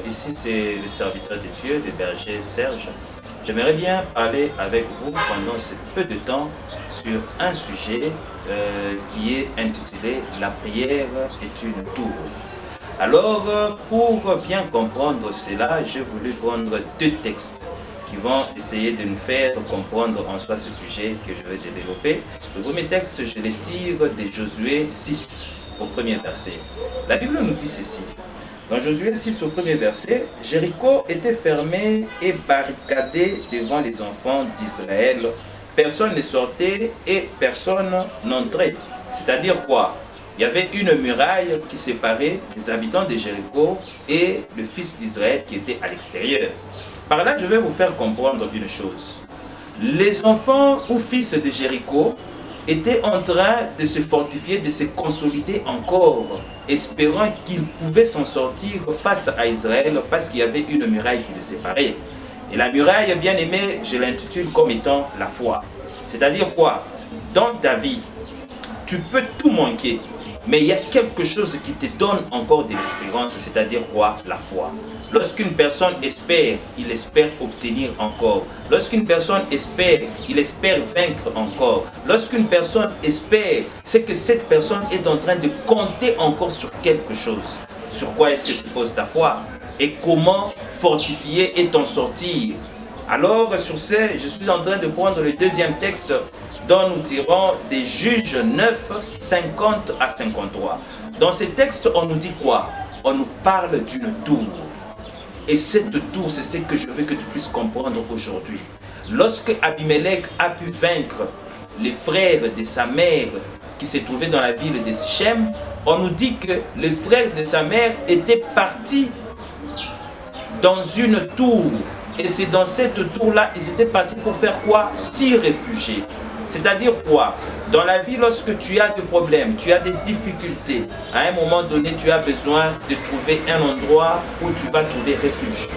ici c'est le serviteur de Dieu, le berger Serge. J'aimerais bien parler avec vous pendant ce peu de temps sur un sujet qui est intitulé « La prière est une tour ». Alors, pour bien comprendre cela, j'ai voulu prendre deux textes qui vont essayer de nous faire comprendre en soi ce sujet que je vais développer. Le premier texte, je le tire de Josué 6 au premier verset. La Bible nous dit ceci. Dans Josué 6 au premier verset, Jéricho était fermé et barricadé devant les enfants d'Israël. Personne ne sortait et personne n'entrait. C'est-à-dire quoi? Il y avait une muraille qui séparait les habitants de Jéricho et le fils d'Israël qui était à l'extérieur. Par là, je vais vous faire comprendre une chose. Les enfants ou fils de Jéricho étaient en train de se fortifier, de se consolider encore, espérant qu'ils pouvaient s'en sortir face à Israël parce qu'il y avait une muraille qui les séparait. Et la muraille, bien aimée, je l'intitule comme étant la foi. C'est-à-dire quoi? Dans ta vie, tu peux tout manquer, mais il y a quelque chose qui te donne encore de l'espérance, c'est-à-dire quoi? La foi. Lorsqu'une personne espère, il espère obtenir encore. Lorsqu'une personne espère, il espère vaincre encore. Lorsqu'une personne espère, c'est que cette personne est en train de compter encore sur quelque chose. Sur quoi est-ce que tu poses ta foi? Et comment fortifier et t'en sortir? Alors, sur ce, je suis en train de prendre le deuxième texte dont nous tirons des Juges 9, 50 à 53. Dans ces textes, on nous dit quoi? On nous parle d'une tour. Et cette tour, c'est ce que je veux que tu puisses comprendre aujourd'hui. Lorsque Abimelech a pu vaincre les frères de sa mère qui se trouvaient dans la ville de Sichem, on nous dit que les frères de sa mère étaient partis dans une tour. Et c'est dans cette tour-là, ils étaient partis pour faire quoi? S'y réfugier. C'est-à-dire quoi? Dans la vie, lorsque tu as des problèmes, tu as des difficultés, à un moment donné, tu as besoin de trouver un endroit où tu vas trouver refuge.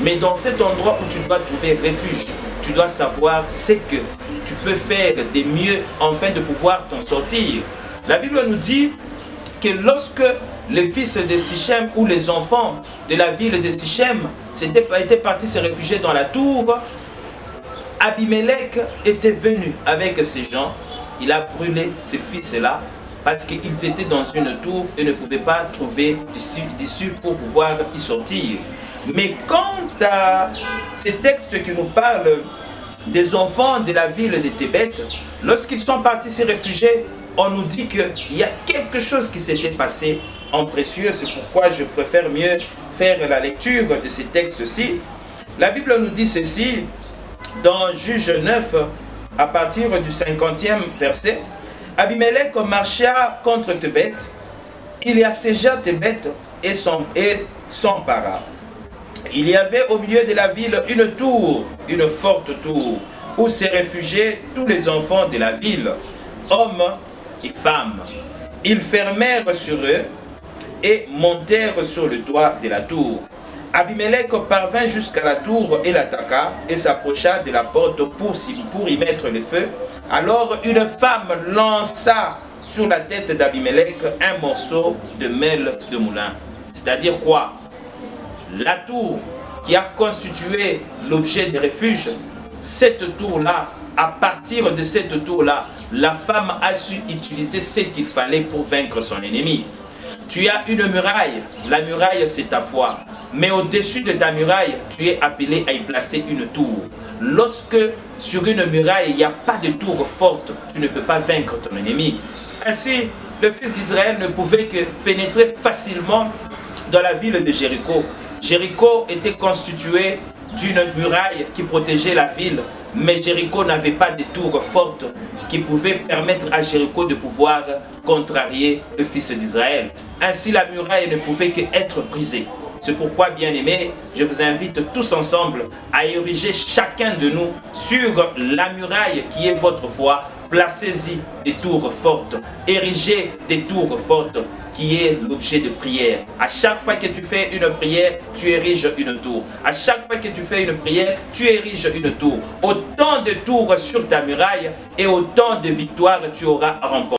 Mais dans cet endroit où tu dois trouver refuge, tu dois savoir ce que tu peux faire de mieux afin de pouvoir t'en sortir. La Bible nous dit que lorsque les fils de Sichem ou les enfants de la ville de Sichem étaient partis se réfugier dans la tour, Abimelech était venu avec ses gens. Il a brûlé ces fils-là parce qu'ils étaient dans une tour et ne pouvaient pas trouver d'issue pour pouvoir y sortir. Mais quant à ces textes qui nous parlent des enfants de la ville de Thébet, lorsqu'ils sont partis se réfugier, on nous dit qu'il y a quelque chose qui s'était passé en précieux. C'est pourquoi je préfère mieux faire la lecture de ces textes-ci. La Bible nous dit ceci dans Juge 9, à partir du 50e verset. Abimelech marcha contre Thébet, il y assiégea Thébet et s'empara. Il y avait au milieu de la ville une tour, une forte tour, où se réfugiaient tous les enfants de la ville, hommes et femmes. Ils fermèrent sur eux et montèrent sur le toit de la tour. Abimelech parvint jusqu'à la tour et l'attaqua et s'approcha de la porte pour y mettre le feu. Alors une femme lança sur la tête d'Abimelech un morceau de mêle de moulin. C'est-à-dire quoi? La tour qui a constitué l'objet de refuge, cette tour-là, à partir de cette tour-là, la femme a su utiliser ce qu'il fallait pour vaincre son ennemi. Tu as une muraille, la muraille c'est ta foi. Mais au-dessus de ta muraille, tu es appelé à y placer une tour. Lorsque sur une muraille, il n'y a pas de tour forte, tu ne peux pas vaincre ton ennemi. Ainsi, le fils d'Israël ne pouvait que pénétrer facilement dans la ville de Jéricho. Jéricho était constitué d'une muraille qui protégeait la ville, mais Jéricho n'avait pas de tour forte qui pouvait permettre à Jéricho de pouvoir contrarier le fils d'Israël. Ainsi, la muraille ne pouvait qu'être brisée. C'est pourquoi, bien aimés, je vous invite tous ensemble à ériger chacun de nous sur la muraille qui est votre foi. Placez-y des tours fortes, érigez des tours fortes qui est l'objet de prière. À chaque fois que tu fais une prière, tu ériges une tour. À chaque fois que tu fais une prière, tu ériges une tour. Autant de tours sur ta muraille et autant de victoires tu auras remportées.